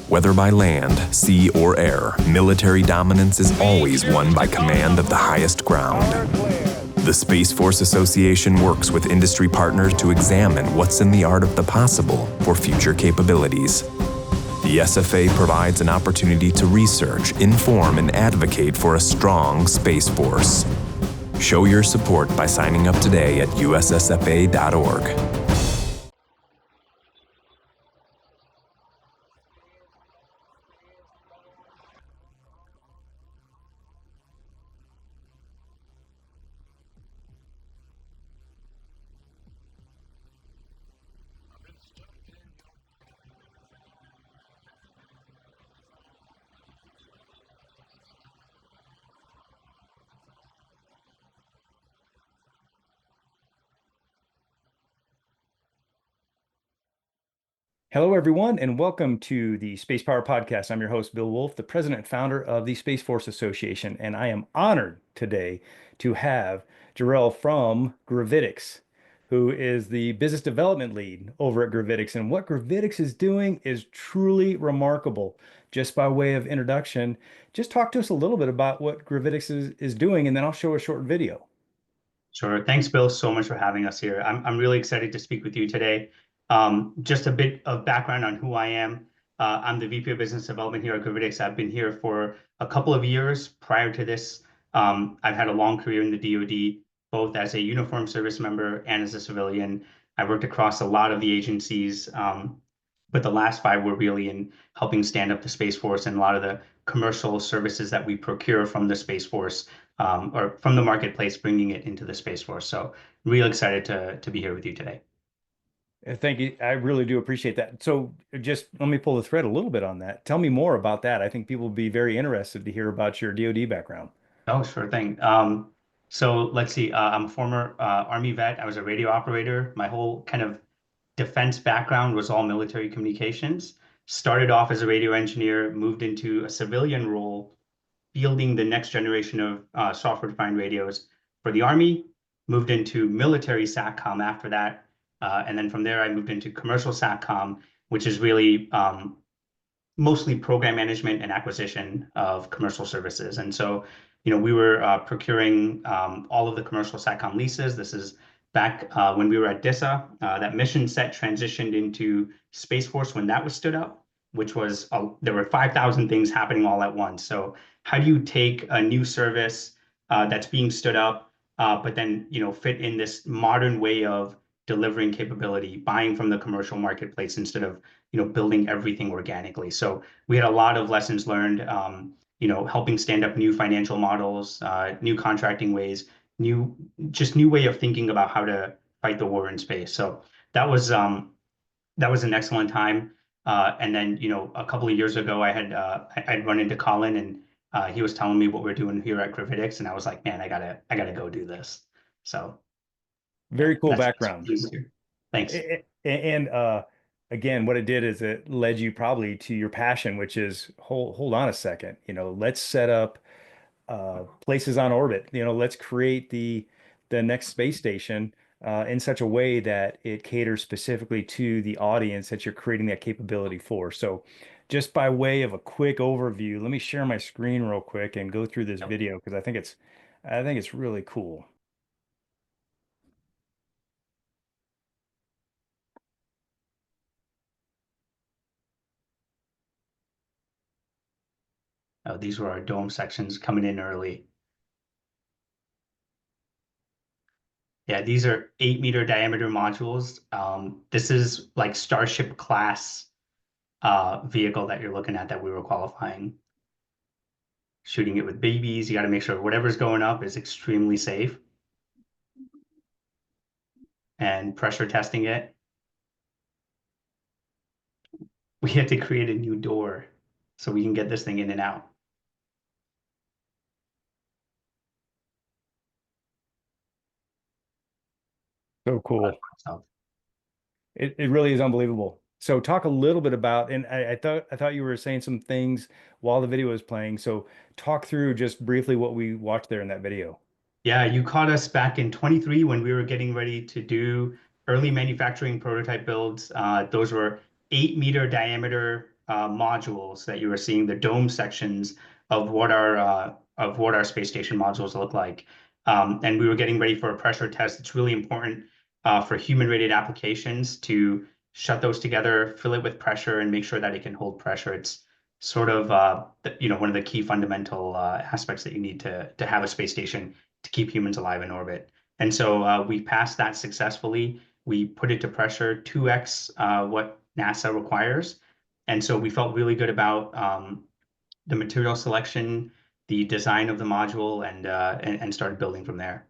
Whether by land, sea, or air, military dominance is always won by command of the highest ground. The Space Force Association works with industry partners to examine what's in the art of the possible for future capabilities. The SFA provides an opportunity to research, inform, and advocate for a strong Space Force. Show your support by signing up today at ussfa.org. Hello, everyone, and welcome to the Spacepower podcast. I'm your host, Bill Wolf, the president and founder of the Space Force Association, and I am honored today to have Jiral from Gravitics, who is the business development lead over at Gravitics. And what Gravitics is doing is truly remarkable. Just by way of introduction, just talk to us a little bit about what Gravitics is doing, and then I'll show a short video. Sure. Thanks, Bill, so much for having us here. I'm really excited to speak with you today. Just a bit of background on who I am. I'm the VP of Business Development here at Gravitics. I've been here for a couple of years. Prior to this, I've had a long career in the DoD, both as a uniformed service member and as a civilian. I worked across a lot of the agencies, but the last 5 were really in helping stand up the Space Force and a lot of the commercial services that we procure from the Space Force or from the marketplace, bringing it into the Space Force. So real excited to be here with you today. Thank you. I really do appreciate that. So just let me pull the thread a little bit on that. Tell me more about that. I think people will be very interested to hear about your DoD background. Oh, sure thing. So let's see. I'm a former Army vet. I was a radio operator. My whole kind of defense background was all military communications. Started off as a radio engineer, moved into a civilian role, fielding the next generation of software-defined radios for the Army, moved into military SATCOM after that. And then from there, I moved into commercial SATCOM, which is really mostly program management and acquisition of commercial services. And so, we were procuring all of the commercial SATCOM leases. This is back when we were at DISA. That mission set transitioned into Space Force when that was stood up, which was, there were 5,000 things happening all at once. So how do you take a new service that's being stood up, but then, fit in this modern way of delivering capability, buying from the commercial marketplace instead of, building everything organically. So we had a lot of lessons learned, helping stand up new financial models, new contracting ways, new way of thinking about how to fight the war in space. So that was an excellent time. And then, a couple of years ago, I'd run into Colin, and he was telling me what we're doing here at Gravitics, and I was like, man, I gotta go do this. So Very cool background. Thanks. And again, what it did is it led you probably to your passion, which is hold on a second, let's set up places on orbit. Let's create the next space station in such a way that it caters specifically to the audience that you're creating that capability for. So just by way of a quick overview, let me share my screen real quick and go through this video because I think it's really cool. Oh, these were our dome sections coming in early. Yeah, these are 8-meter diameter modules. This is like Starship class vehicle that you're looking at that we were qualifying. Shooting it with babies, you got to make sure whatever's going up is extremely safe. And pressure testing it. We had to create a new door so we can get this thing in and out. So cool. It really is unbelievable. So talk a little bit about, and I thought you were saying some things while the video was playing. So talk through just briefly what we watched there in that video. Yeah, you caught us back in 23 when we were getting ready to do early manufacturing prototype builds. Those were 8-meter diameter modules that you were seeing, the dome sections of what our space station modules look like. And we were getting ready for a pressure test. It's really important for human-rated applications to shut those together, fill it with pressure, and make sure that it can hold pressure. It's sort of one of the key fundamental aspects that you need to have a space station to keep humans alive in orbit. And so we passed that successfully. We put it to pressure 2x what NASA requires. And so we felt really good about the material selection, the design of the module, and started building from there.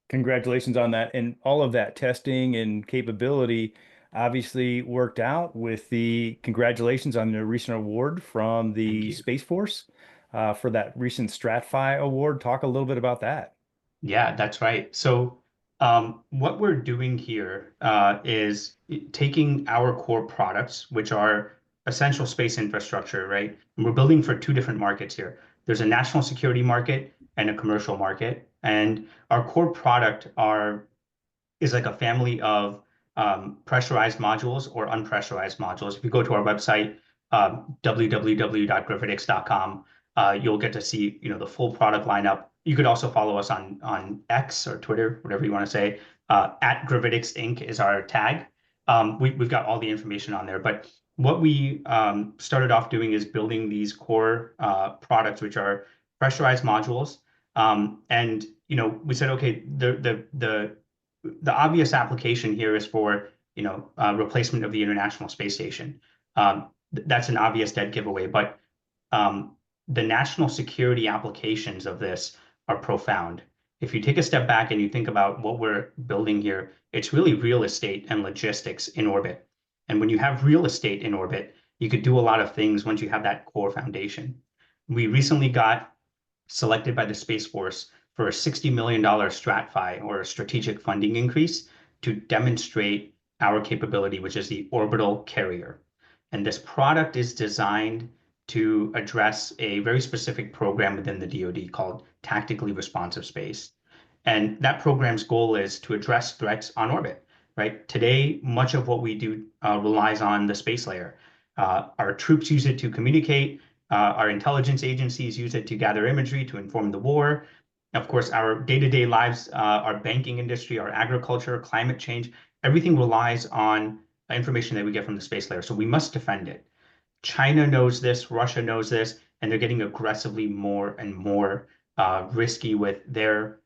Congratulations on that. And all of that testing and capability obviously worked out with the congratulations on the recent award from Thank the you. Space Force for that recent StratFi award. Talk a little bit about that. Yeah, that's right. So, what we're doing here is taking our core products, which are essential space infrastructure, right? And we're building for two different markets here. There's a national security market and a commercial market. And our core product is like a family of pressurized modules or unpressurized modules. If you go to our website, www.gravitics.com, you'll get to see, the full product lineup. You could also follow us on X or Twitter, whatever you want to say. At Gravitics Inc. is our tag. We've got all the information on there. But what we started off doing is building these core products, which are pressurized modules. And we said, okay, the obvious application here is for replacement of the International Space Station. That's an obvious dead giveaway, but the national security applications of this are profound. If you take a step back and you think about what we're building here, it's really real estate and logistics in orbit. And when you have real estate in orbit, you could do a lot of things once you have that core foundation. We recently got selected by the Space Force for a $60 million StratFi or a strategic funding increase to demonstrate our capability, which is the orbital carrier. And this product is designed to address a very specific program within the DoD called Tactically Responsive Space. And that program's goal is to address threats on orbit, right? Today, much of what we do relies on the space layer. Our troops use it to communicate. Our intelligence agencies use it to gather imagery to inform the war. Of course, our day-to-day lives, our banking industry, our agriculture, climate change, everything relies on information that we get from the space layer. So we must defend it. China knows this, Russia knows this, and they're getting aggressively more and more risky with their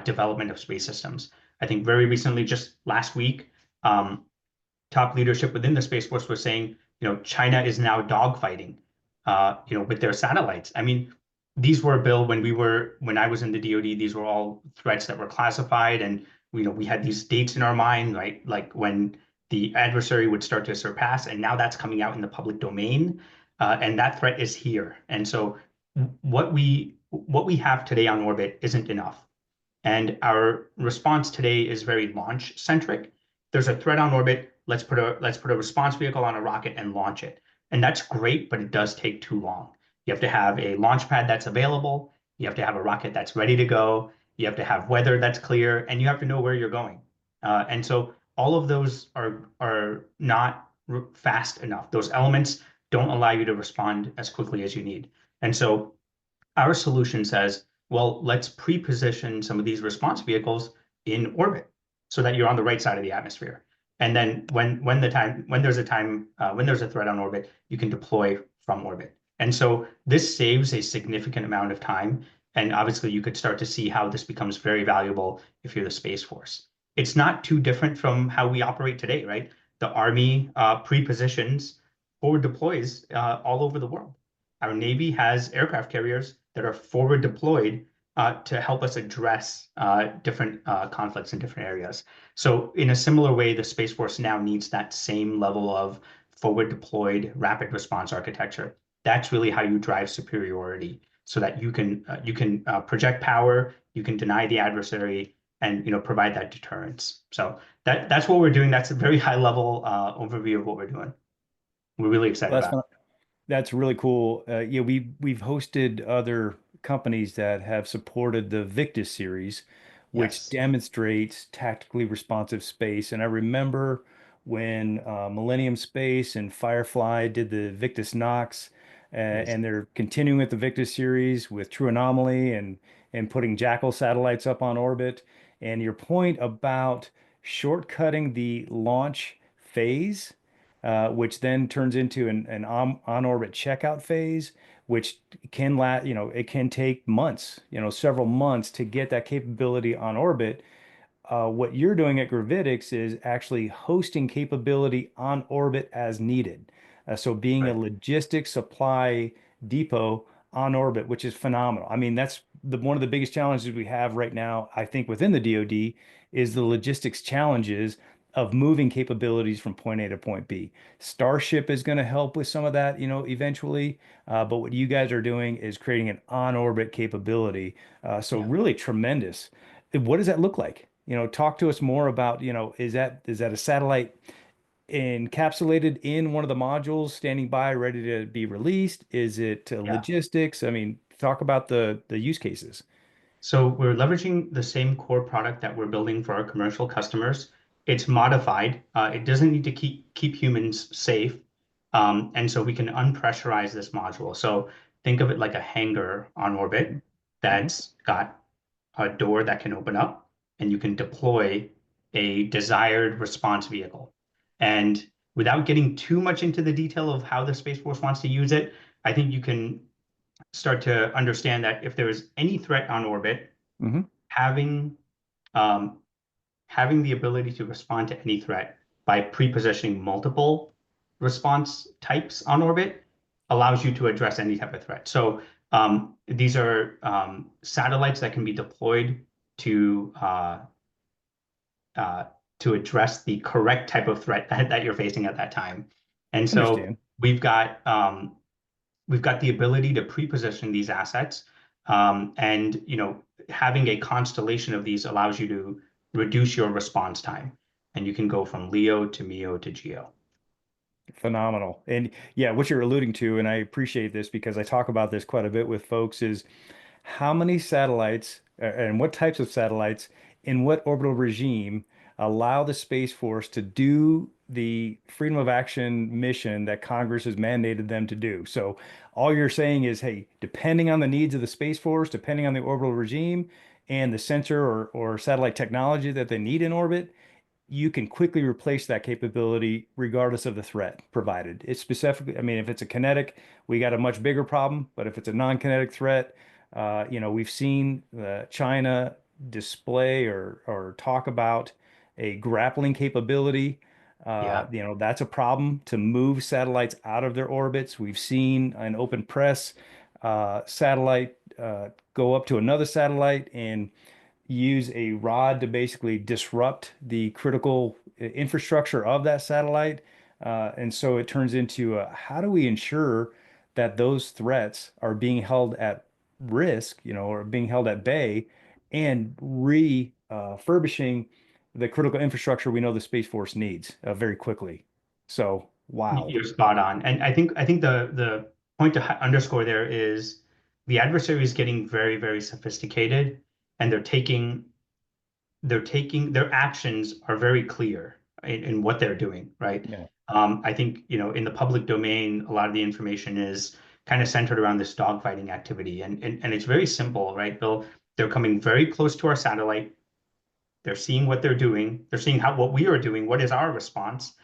development of space systems. I think very recently, just last week, top leadership within the Space Force was saying, China is now dogfighting, with their satellites. I mean, these were, Bill, when I was in the DoD, these were all threats that were classified, and we had these dates in our mind, right? Like when the adversary would start to surpass, and now that's coming out in the public domain, and that threat is here. And so, what we have today on orbit isn't enough, and our response today is very launch centric. There's a threat on orbit. Let's put a response vehicle on a rocket and launch it. And that's great, but it does take too long. You have to have a launch pad that's available. You have to have a rocket that's ready to go. You have to have weather that's clear, and you have to know where you're going. And so all of those are not fast enough. Those elements don't allow you to respond as quickly as you need. And so our solution says, well, let's pre-position some of these response vehicles in orbit so that you're on the right side of the atmosphere. And then when there's a threat on orbit, you can deploy from orbit. And so this saves a significant amount of time. And obviously you could start to see how this becomes very valuable if you're the Space Force. It's not too different from how we operate today, right? The Army pre-positions forward deploys all over the world. Our Navy has aircraft carriers that are forward deployed to help us address different conflicts in different areas. So in a similar way, the Space Force now needs that same level of forward deployed rapid response architecture. That's really how you drive superiority so that you can project power, you can deny the adversary, and provide that deterrence. So that's what we're doing. That's a very high level overview of what we're doing. We're really excited Well, about it. that's really cool. Yeah, we've hosted other companies that have supported the Victus series, which Yes. demonstrates tactically responsive space. And I remember when Millennium Space and Firefly did the Victus Nox, Yes. and they're continuing with the Victus series with True Anomaly and putting Jackal satellites up on orbit. And your point about shortcutting the launch phase, which then turns into an on-orbit checkout phase, which can last, it can take months, several months to get that capability on orbit. What you're doing at Gravitics is actually hosting capability on orbit as needed. So being a Right. logistics supply depot on orbit, which is phenomenal. I mean, that's one of the biggest challenges we have right now, I think, within the DoD is the logistics challenges of moving capabilities from point A to point B. Starship is going to help with some of that, eventually. But what you guys are doing is creating an on-orbit capability. So Yeah. really tremendous. What does that look like? Talk to us more about, is that a satellite encapsulated in one of the modules, standing by, ready to be released? Is it Yeah. logistics? I mean, talk about the use cases. So we're leveraging the same core product that we're building for our commercial customers. It's modified. It doesn't need to keep humans safe. And so we can unpressurize this module. So think of it like a hangar on orbit Mhm. that's got a door that can open up, and you can deploy a desired response vehicle. And without getting too much into the detail of how the Space Force wants to use it, I think you can start to understand that if there is any threat on orbit, Mhm. having um, having the ability to respond to any threat by pre-positioning multiple response types on orbit allows you to address any type of threat. So these are satellites that can be deployed to uh, uh, to address the correct type of threat that you're facing at that time. And so Understand. we've got um, we've got the ability to pre-position these assets, and having a constellation of these allows you to reduce your response time, and you can go from LEO to MEO to GEO. Phenomenal. And yeah, what you're alluding to, and I appreciate this because I talk about this quite a bit with folks, is how many satellites and what types of satellites in what orbital regime allow the Space Force to do the freedom of action mission that Congress has mandated them to do. So all you're saying is, hey, depending on the needs of the Space Force, depending on the orbital regime and the sensor or satellite technology that they need in orbit, you can quickly replace that capability regardless of the threat provided. It's specifically, I mean, if it's a kinetic, we got a much bigger problem, but if it's a non-kinetic threat, we've seen China display or talk about a grappling capability. Yeah. That's a problem to move satellites out of their orbits. We've seen an open press satellite go up to another satellite and use a rod to basically disrupt the critical infrastructure of that satellite. And so it turns into how do we ensure that those threats are being held at risk, or being held at bay, and refurbishing the critical infrastructure we know the Space Force needs very quickly. So, wow. You're spot on. And I think the point to underscore there is the adversary is getting very, very sophisticated, and they're taking their actions are very clear in what they're doing, right? Yeah. I think, in the public domain, a lot of the information is kind of centered around this dogfighting activity. And it's very simple, right? They're coming very close to our satellite. They're seeing what they're doing. They're seeing what we are doing. What is our response?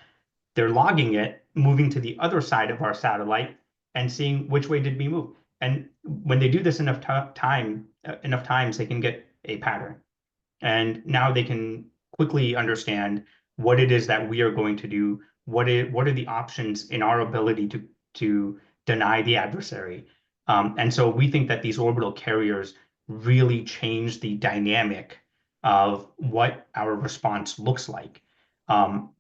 They're logging it, moving to the other side of our satellite and seeing which way did we move. And when they do this enough times, they can get a pattern. And now they can quickly understand what it is that we are going to do. What are the options in our ability to deny the adversary? And so we think that these orbital carriers really change the dynamic of what our response looks like. Um,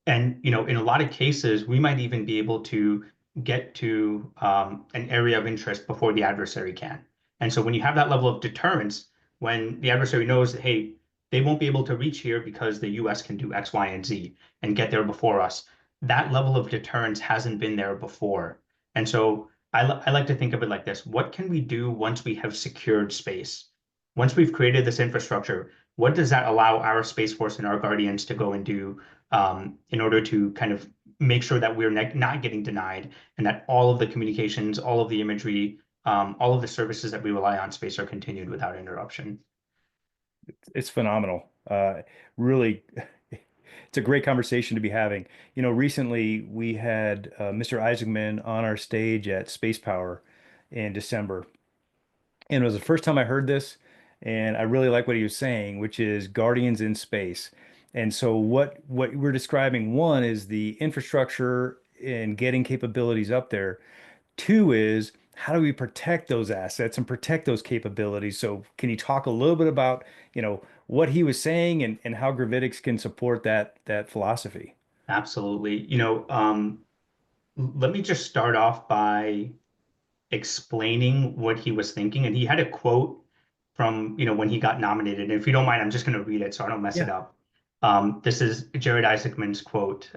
and in a lot of cases, we might even be able to get to an area of interest before the adversary can. And so when you have that level of deterrence, when the adversary knows that, hey, they won't be able to reach here because the US can do X, Y, and Z and get there before us, that level of deterrence hasn't been there before. And so I like to think of it like this. What can we do once we have secured space? Once we've created this infrastructure, what does that allow our Space Force and our Guardians to go and do in order to kind of make sure that we're not getting denied and that all of the communications, all of the imagery, all of the services that we rely on space are continued without interruption. It's phenomenal. Really, it's a great conversation to be having. Recently we had Mr. Isaacman on our stage at Spacepower in December, and it was the first time I heard this, and I really like what he was saying, which is Guardians in space. And so what we're describing, one is the infrastructure and getting capabilities up there. Two is how do we protect those assets and protect those capabilities? So can you talk a little bit about, what he was saying and how Gravitics can support that philosophy? Absolutely. Let me just start off by explaining what he was thinking. And he had a quote from, when he got nominated. And if you don't mind, I'm just going to read it so I don't mess it Yeah. up. This is Jared Isaacman's quote.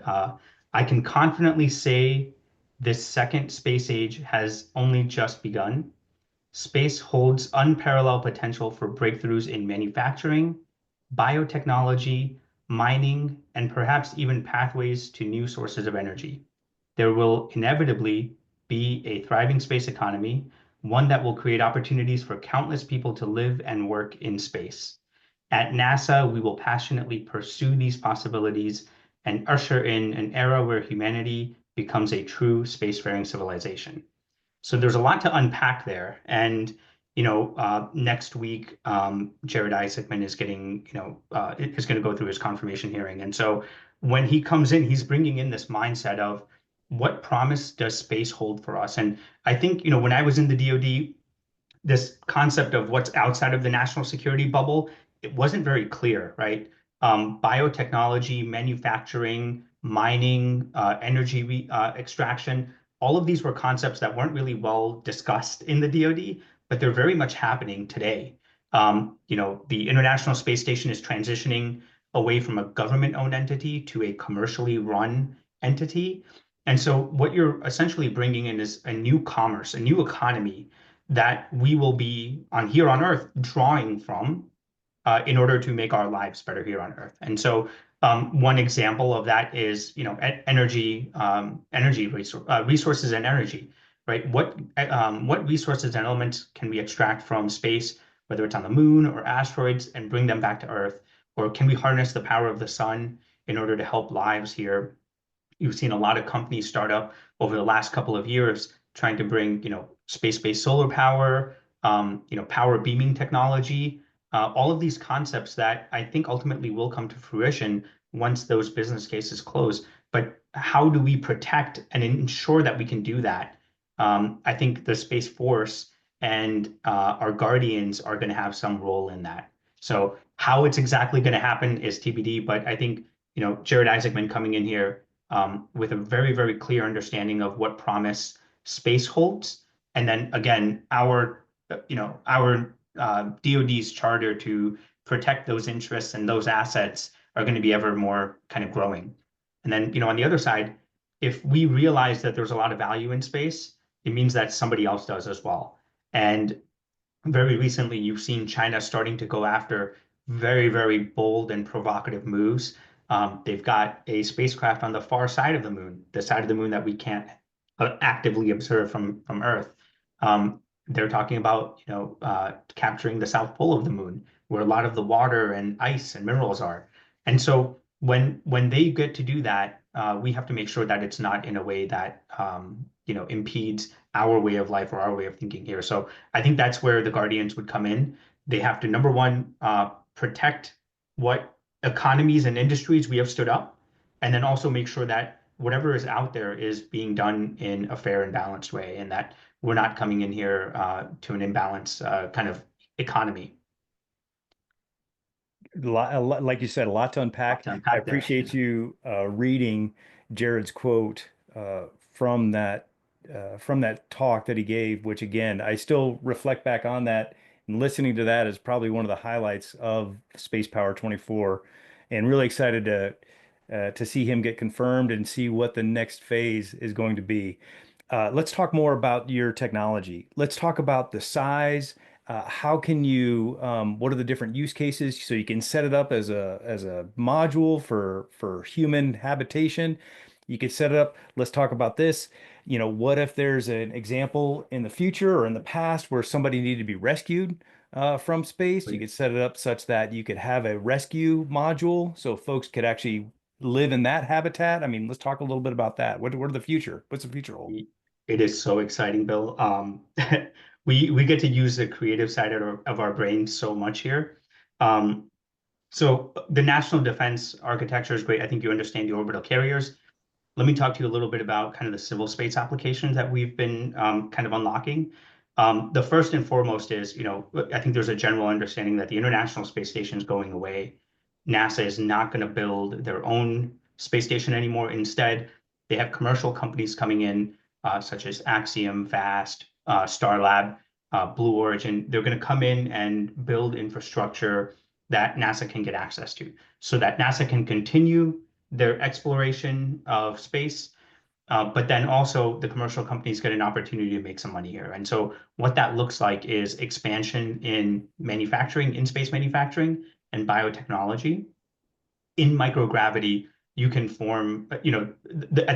I can confidently say this second space age has only just begun. Space holds unparalleled potential for breakthroughs in manufacturing, biotechnology, mining, and perhaps even pathways to new sources of energy. There will inevitably be a thriving space economy, one that will create opportunities for countless people to live and work in space. At NASA, we will passionately pursue these possibilities and usher in an era where humanity becomes a true spacefaring civilization. So there's a lot to unpack there. And, next week, Jared Isaacman is getting, is going to go through his confirmation hearing. And so when he comes in, he's bringing in this mindset of what promise does space hold for us? And I think, when I was in the DoD, this concept of what's outside of the national security bubble, it wasn't very clear, right? Biotechnology, manufacturing, mining, energy extraction, all of these were concepts that weren't really well discussed in the DoD, but they're very much happening today. The International Space Station is transitioning away from a government-owned entity to a commercially run entity. And so what you're essentially bringing in is a new commerce, a new economy that we will be on here on Earth drawing from in order to make our lives better here on Earth. And so one example of that is, resources and energy, right? What resources and elements can we extract from space, whether it's on the moon or asteroids, and bring them back to Earth? Or can we harness the power of the sun in order to help lives here? You've seen a lot of companies start up over the last couple of years trying to bring, space-based solar power, power beaming technology, all of these concepts that I think ultimately will come to fruition once those business cases close. But how do we protect and ensure that we can do that? I think the Space Force and our guardians are going to have some role in that. So how it's exactly going to happen is TBD, but I think, Jared Isaacman coming in here with a very, very clear understanding of what promise space holds. And then again, our DoD's charter to protect those interests and those assets are going to be ever more kind of growing. And then, on the other side, if we realize that there's a lot of value in space, it means that somebody else does as well. And very recently, you've seen China starting to go after very, very bold and provocative moves. They've got a spacecraft on the far side of the moon, the side of the moon that we can't actively observe from Earth. They're talking about, capturing the south pole of the moon, where a lot of the water and ice and minerals are. And so when they get to do that, we have to make sure that it's not in a way that impedes our way of life or our way of thinking here. So I think that's where the Guardians would come in. They have to, number one, protect what economies and industries we have stood up, and then also make sure that whatever is out there is being done in a fair and balanced way, and that we're not coming in here to an imbalanced kind of economy. Like you said, a lot to Lot unpack. to I unpack there. appreciate you reading Jared's quote from that talk that he gave, which again, I still reflect back on that and listening to that is probably one of the highlights of Space Power 24, and really excited to see him get confirmed and see what the next phase is going to be. Let's talk more about your technology. Let's talk about the size How can you, what are the different use cases? So you can set it up as a module for human habitation. You could set it up. Let's talk about this. What if there's an example in the future or in the past where somebody needed to be rescued from space? You could set it up such that you could have a rescue module so folks could actually live in that habitat. I mean, let's talk a little bit about that. What are the future? What's the future hold? It is so exciting, Bill. We get to use the creative side of our brains so much here. Um, so the national defense architecture is great. I think you understand the orbital carriers. Let me talk to you a little bit about kind of the civil space applications that we've been kind of unlocking. The first and foremost is, I think there's a general understanding that the International Space Station is going away. NASA is not going to build their own space station anymore. Instead, they have commercial companies coming in, such as Axiom, Vast, Starlab, Blue Origin. They're going to come in and build infrastructure that NASA can get access to so that NASA can continue their exploration of space, but then also the commercial companies get an opportunity to make some money here. And so what that looks like is expansion in manufacturing, in space manufacturing and biotechnology. In microgravity, you can form, at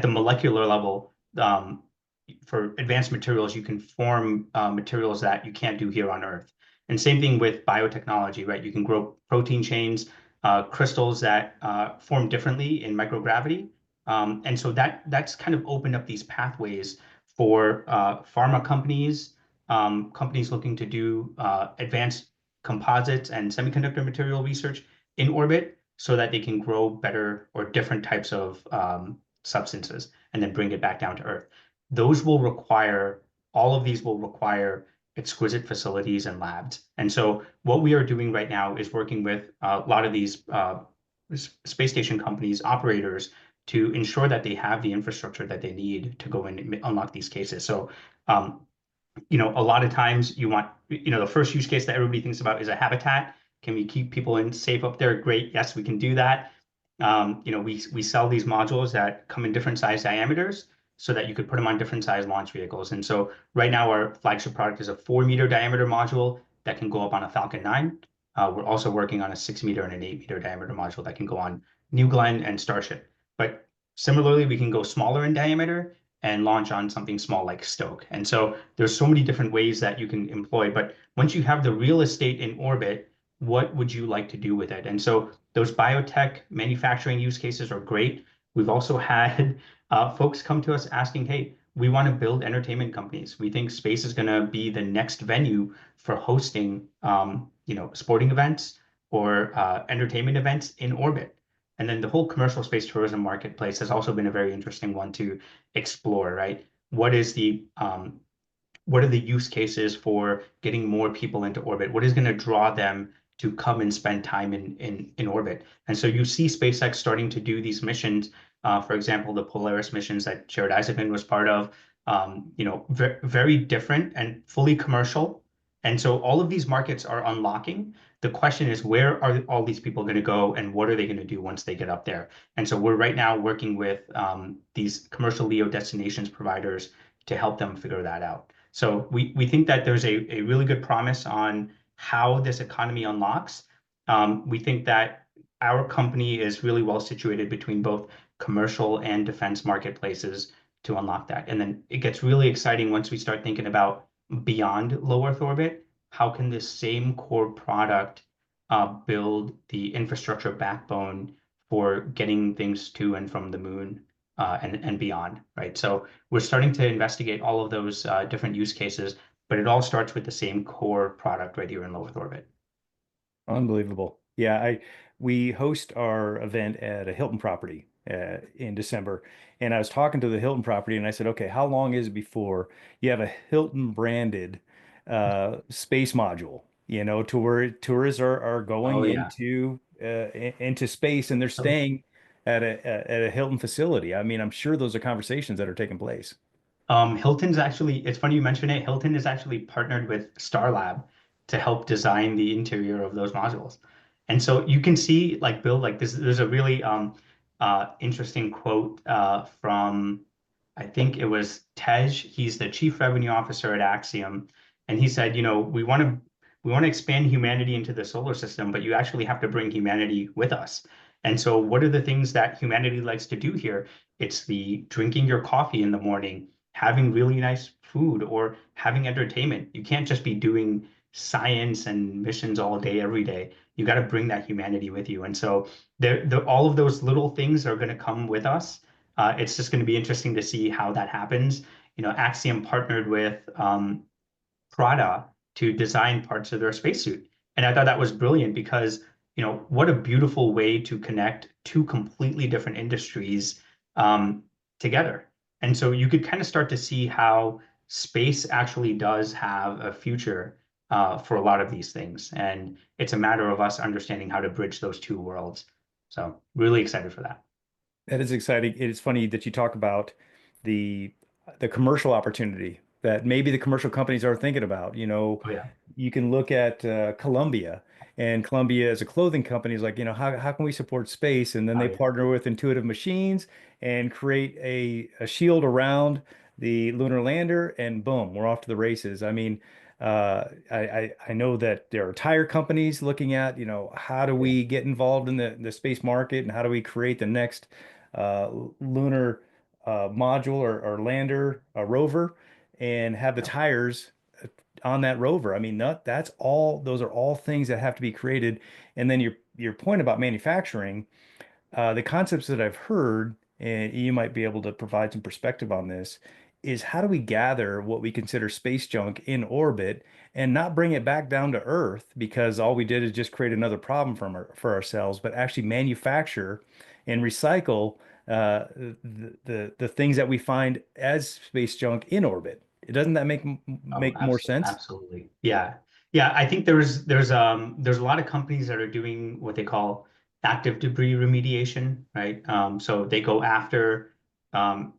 the molecular level, for advanced materials, you can form materials that you can't do here on Earth. And same thing with biotechnology, right? You can grow protein chains, crystals that form differently in microgravity. And so that's kind of opened up these pathways for pharma companies, companies looking to do advanced composites and semiconductor material research in orbit so that they can grow better or different types of substances and then bring it back down to Earth. Those will require, all of these will require exquisite facilities and labs. And so what we are doing right now is working with a lot of these space station companies, operators, to ensure that they have the infrastructure that they need to go in and unlock these cases. So, a lot of times you want, the first use case that everybody thinks about is a habitat. Can we keep people in safe up there? Great. Yes, we can do that. We sell these modules that come in different size diameters so that you could put them on different size launch vehicles. And so right now our flagship product is a 4-meter diameter module that can go up on a Falcon 9. We're also working on a 6-meter and an 8-meter diameter module that can go on New Glenn and Starship. But similarly, we can go smaller in diameter and launch on something small like Stoke. And so there's so many different ways that you can employ. But once you have the real estate in orbit, what would you like to do with it? And so those biotech manufacturing use cases are great. We've also had folks come to us asking, hey, we want to build entertainment companies. We think space is going to be the next venue for hosting, sporting events or entertainment events in orbit. And then the whole commercial space tourism marketplace has also been a very interesting one to explore, right? What are the use cases for getting more people into orbit? What is going to draw them to come and spend time in orbit? And so you see SpaceX starting to do these missions. For example, the Polaris missions that Jared Isaacman was part of, very different and fully commercial. And so all of these markets are unlocking. The question is, where are all these people going to go and what are they going to do once they get up there? And so we're right now working with these commercial LEO destinations providers to help them figure that out. So we think that there's a really good promise on how this economy unlocks. We think that our company is really well situated between both commercial and defense marketplaces to unlock that. And then it gets really exciting once we start thinking about beyond low Earth orbit. How can this same core product build the infrastructure backbone for getting things to and from the moon and beyond, right? So we're starting to investigate all of those different use cases, but it all starts with the same core product right here in low Earth orbit. Unbelievable. Yeah, we host our event at a Hilton property in December, and I was talking to the Hilton property, and I said, "Okay, how long is it before you have a Hilton branded space module? To where tourists are going Oh yeah. into space, and they're staying at a Hilton facility. I mean, I'm sure those are conversations that are taking place." Hilton's actually, it's funny you mention it. Hilton is actually partnered with Starlab to help design the interior of those modules. And so you can see, like Bill, like this, there's a really interesting quote from, I think it was Tej. He's the chief revenue officer at Axiom. And he said, we want to we want to expand humanity into the solar system, but you actually have to bring humanity with us. And so what are the things that humanity likes to do here? It's the drinking your coffee in the morning, having really nice food, or having entertainment. You can't just be doing science and missions all day, every day. You got to bring that humanity with you. And so all of those little things are going to come with us. It's just going to be interesting to see how that happens. Axiom partnered with Prada to design parts of their spacesuit. And I thought that was brilliant because, what a beautiful way to connect two completely different industries um, together. And so you could kind of start to see how space actually does have a future for a lot of these things. And it's a matter of us understanding how to bridge those two worlds. So really excited for that. That is exciting. It's funny that you talk about the the commercial opportunity that maybe the commercial companies are thinking about. Oh yeah. You can look at Columbia, and Columbia as a clothing company is like, how can we support space? And then Oh they yeah. partner with Intuitive Machines and create a shield around the lunar lander, and boom, we're off to the races. I mean, I know that there are tire companies looking at, how do Yeah. we get involved in the space market, and how do we create the next lunar module or lander, rover, and have the tires on that rover. I mean, that's all, those are all things that have to be created. And then your point about manufacturing, the concepts that I've heard, and you might be able to provide some perspective on this, is how do we gather what we consider space junk in orbit and not bring it back down to Earth because all we did is just create another problem for ourselves, but actually manufacture and recycle the things that we find as space junk in orbit. Doesn't that Oh, make more sense? absolutely. Yeah. Yeah, I think there's a lot of companies that are doing what they call active debris remediation, right? So they go after um,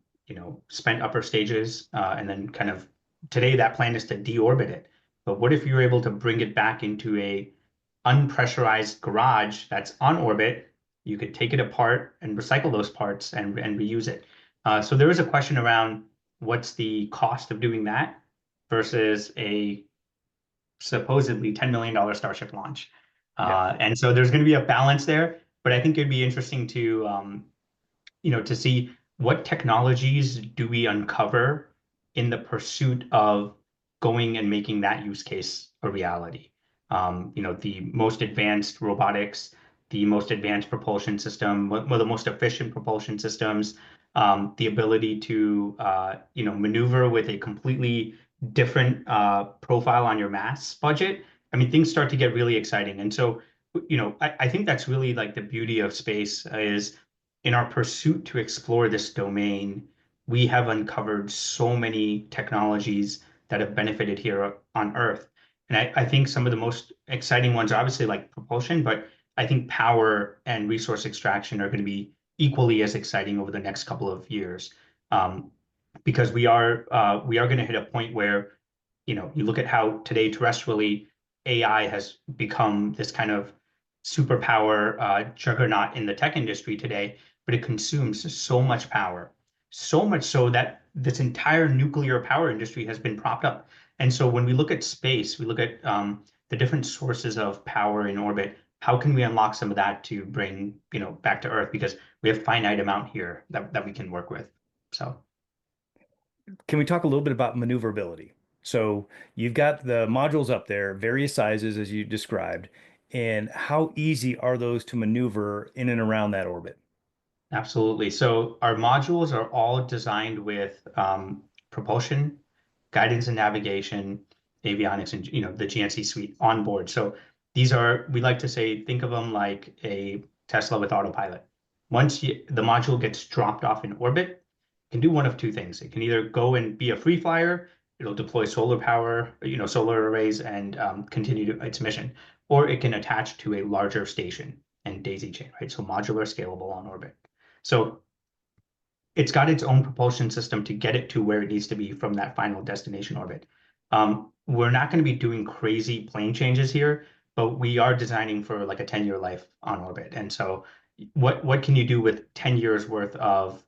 spent upper stages and then kind of today that plan is to deorbit it. But what if you're able to bring it back into a unpressurized garage that's on orbit? You could take it apart and recycle those parts and reuse it. So there is a question around what's the cost of doing that versus a supposedly $10 million Starship launch. Yeah. And so there's going to be a balance there, but I think it'd be interesting to see what technologies do we uncover in the pursuit of going and making that use case a reality. The most advanced robotics, the most advanced propulsion system, one of the most efficient propulsion systems, the ability to maneuver with a completely different profile on your mass budget. I mean, things start to get really exciting. And so, I think that's really like the beauty of space is in our pursuit to explore this domain, we have uncovered so many technologies that have benefited here on Earth. And I think some of the most exciting ones are obviously like propulsion, but I think power and resource extraction are going to be equally as exciting over the next couple of years. Um, because we are going to hit a point where, you look at how today terrestrially AI has become this kind of superpower juggernaut in the tech industry today, but it consumes so much power, so much so that this entire nuclear power industry has been propped up. And so when we look at space, we look at the different sources of power in orbit. How can we unlock some of that to bring, back to Earth? Because we have finite amount here that we can work with. So Can we talk a little bit about maneuverability? So you've got the modules up there, various sizes as you described, and how easy are those to maneuver in and around that orbit? absolutely. So our modules are all designed with propulsion, guidance and navigation, avionics, and the GNC suite on board. So these are, we like to say, think of them like a Tesla with autopilot. Once the module gets dropped off in orbit, it can do one of two things. It can either go and be a free flyer, it'll deploy solar power, solar arrays, and continue its mission, or it can attach to a larger station and daisy chain, right? So modular, scalable on orbit. So it's got its own propulsion system to get it to where it needs to be from that final destination orbit. We're not going to be doing crazy plane changes here, but we are designing for like a 10-year life on orbit. And so what can you do with 10 years worth of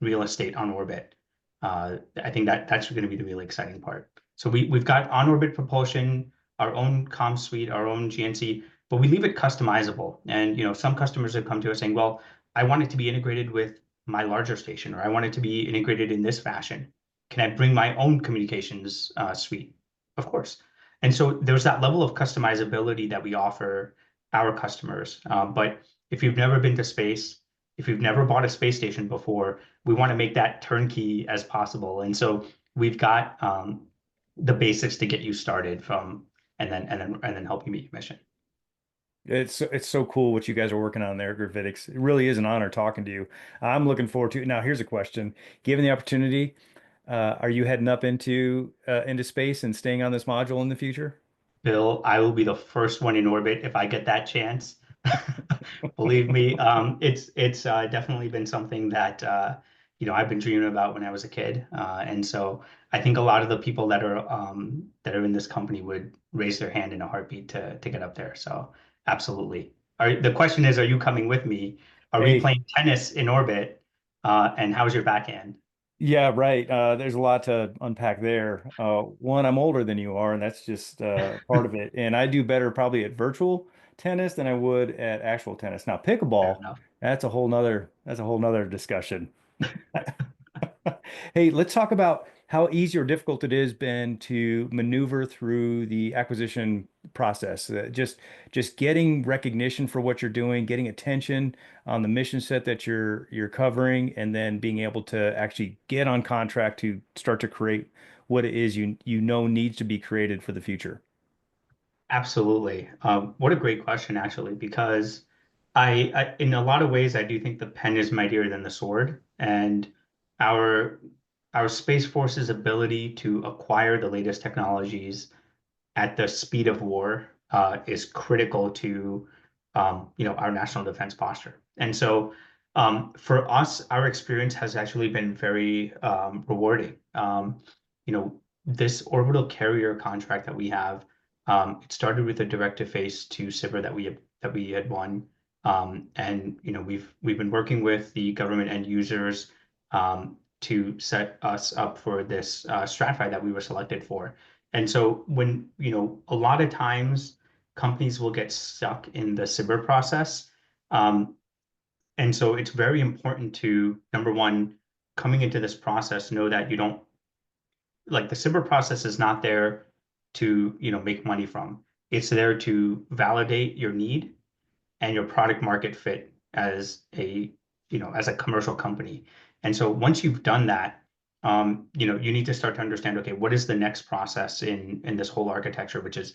real estate on orbit? I think that's going to be the really exciting part. So we've got on-orbit propulsion. our own comm suite, our own GNC, but we leave it customizable. And some customers have come to us saying, well, I want it to be integrated with my larger station, or I want it to be integrated in this fashion. Can I bring my own communications suite? Of course. And so there's that level of customizability that we offer our customers. But if you've never been to space, if you've never bought a space station before, we want to make that turnkey as possible. And so we've got the basics to get you started from, and then help you meet your mission. It's so cool what you guys are working on there, Gravitics. It really is an honor talking to you. I'm looking forward to it. Now, here's a question. Given the opportunity, are you heading up into space and staying on this module in the future? Bill, I will be the first one in orbit if I get that chance. Believe me, it's definitely been something that I've been dreaming about when I was a kid, and so I think a lot of the people that are in this company would raise their hand in a heartbeat to get up there. So absolutely. The question is, are you coming with me? Are we Hey, playing tennis in orbit? And how's your backhand? yeah, right. There's a lot to unpack there. One, I'm older than you are, and that's just part of it. And I do better probably at virtual tennis than I would at actual tennis. Now, Fair pickleball, enough. that's a whole nother discussion. Hey, let's talk about how easy or difficult it has been to maneuver through the acquisition process. Just getting recognition for what you're doing, getting attention on the mission set that you're covering, and then being able to actually get on contract to start to create what it is you know needs to be created for the future. Absolutely. What a great question, actually, because in a lot of ways, I do think the pen is mightier than the sword, and our our Space Force's ability to acquire the latest technologies at the speed of war is critical to our national defense posture. And so for us, our experience has actually been very rewarding. This orbital carrier contract that we have, it started with a direct-to-phase 2 SBIR that we had won. And we've been working with the government end users to set us up for this strat that we were selected for. And so a lot of times companies will get stuck in the SBIR process. Um, and so it's very important to, number one, coming into this process, know that you don't, like, the SBIR process is not there to, make money from. It's there to validate your need and your product market fit as a commercial company. And so once you've done that, you need to start to understand, okay, what is the next process in this whole architecture, which is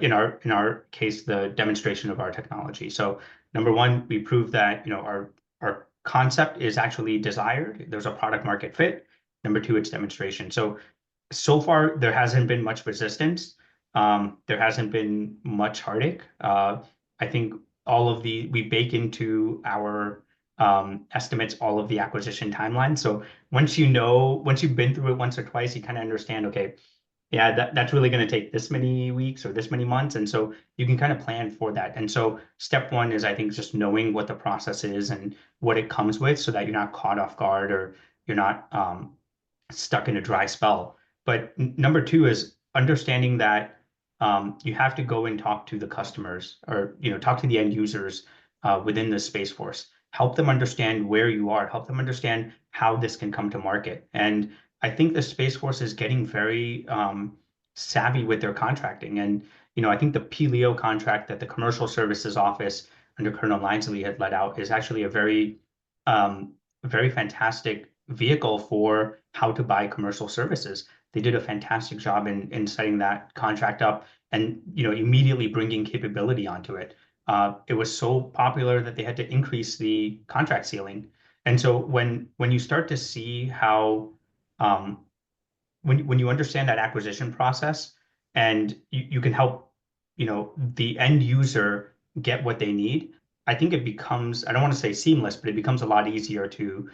in our case, the demonstration of our technology. So number one, we prove that our concept is actually desired. There's a product market fit. Number two, it's demonstration. So far, there hasn't been much resistance. There hasn't been much heartache. I think we bake into our estimates all of the acquisition timeline. So once you've been through it once or twice, you kind of understand, okay, yeah, that's really going to take this many weeks or this many months. And so you can kind of plan for that. And so step one is, I think, just knowing what the process is and what it comes with so that you're not caught off guard or you're not stuck in a dry spell. But number two is understanding that you have to go and talk to the customers, or talk to the end users within the Space Force. Help them understand where you are. Help them understand how this can come to market. And I think the Space Force is getting very savvy with their contracting. And I think the PLEO contract that the Commercial Services Office under Colonel Linsley had let out is actually a very fantastic vehicle for how to buy commercial services. They did a fantastic job in setting that contract up and immediately bringing capability onto it. It was so popular that they had to increase the contract ceiling. And so when you start to see how um, when you understand that acquisition process and you can help the end user get what they need, I think it becomes, I don't want to say seamless, but it becomes a lot easier to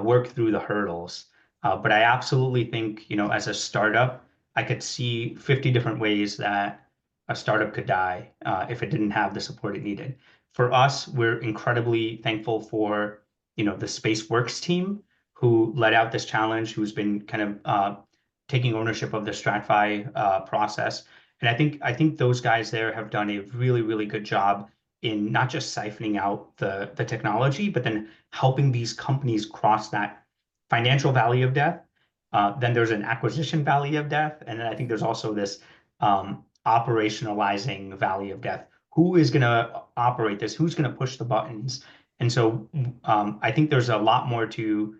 work through the hurdles. But I absolutely think, as a startup, I could see 50 different ways that a startup could die if it didn't have the support it needed. For us, we're incredibly thankful for the SpaceWorks team who led out this challenge, who's been kind of taking ownership of the StratFi process. And I think those guys there have done a really, really good job in not just siphoning out the technology, but then helping these companies cross that financial valley of death. Then there's an acquisition valley of death, and then I think there's also this operationalizing valley of death. Who is going to operate this? Who's going to push the buttons? And so I think there's a lot more to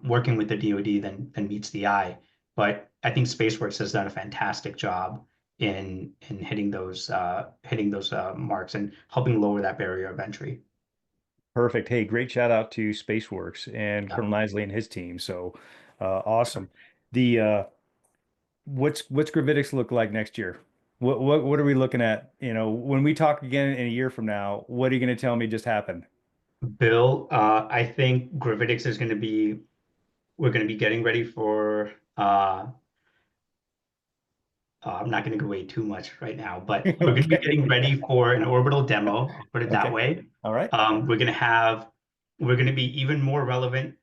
working with the DoD than meets the eye. But I think SpaceWorks has done a fantastic job in hitting those marks and helping lower that barrier of entry. Perfect. Hey, great shout out to Spaceworks and Yeah. Colonel Isley and his team. So awesome. The what's Gravitics look like next year? What are we looking at? You know, when we talk again in a year from now, what are you going to tell me just happened? Bill, I think Gravitics is going to be we're going to be getting ready for I'm not going to go away too much right now, but we're going to be Okay. getting ready for an orbital demo. I'll put it that Okay. way. All right. We're going to be even more relevant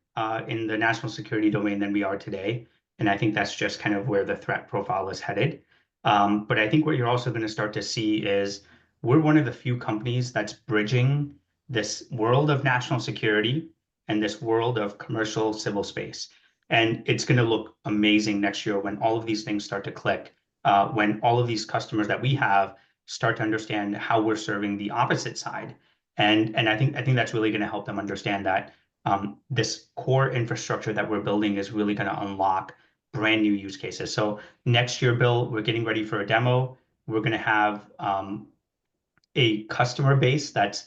in the national security domain than we are today, and I think that's just kind of where the threat profile is headed. But I think what you're also going to start to see is we're one of the few companies that's bridging this world of national security and this world of commercial civil space. And it's going to look amazing next year when all of these things start to click, when all of these customers that we have start to understand how we're serving the opposite side. And I think that's really going to help them understand that this core infrastructure that we're building is really going to unlock brand new use cases. So next year, Bill, we're getting ready for a demo. We're going to have a customer base that's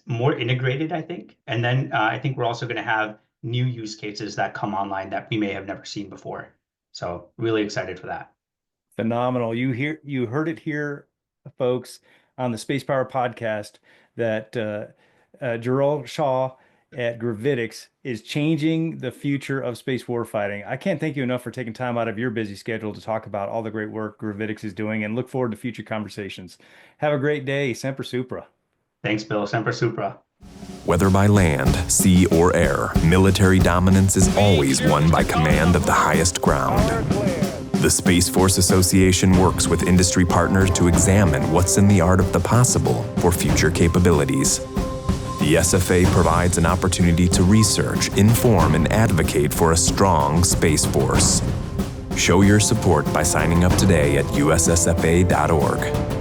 more integrated, I think. And then I think we're also going to have new use cases that come online that we may have never seen before. So really excited for that. Phenomenal. You heard it here, folks, on the Space Power podcast that Jiral Shah at Gravitics is changing the future of space warfighting. I can't thank you enough for taking time out of your busy schedule to talk about all the great work Gravitics is doing and look forward to future conversations. Have a great day. Semper Supra. Thanks, Bill. Semper Supra. Whether by land, sea, or air, military dominance is always won by command of the highest ground. The Space Force Association works with industry partners to examine what's in the art of the possible for future capabilities. The SFA provides an opportunity to research, inform, and advocate for a strong Space Force. Show your support by signing up today at ussfa.org.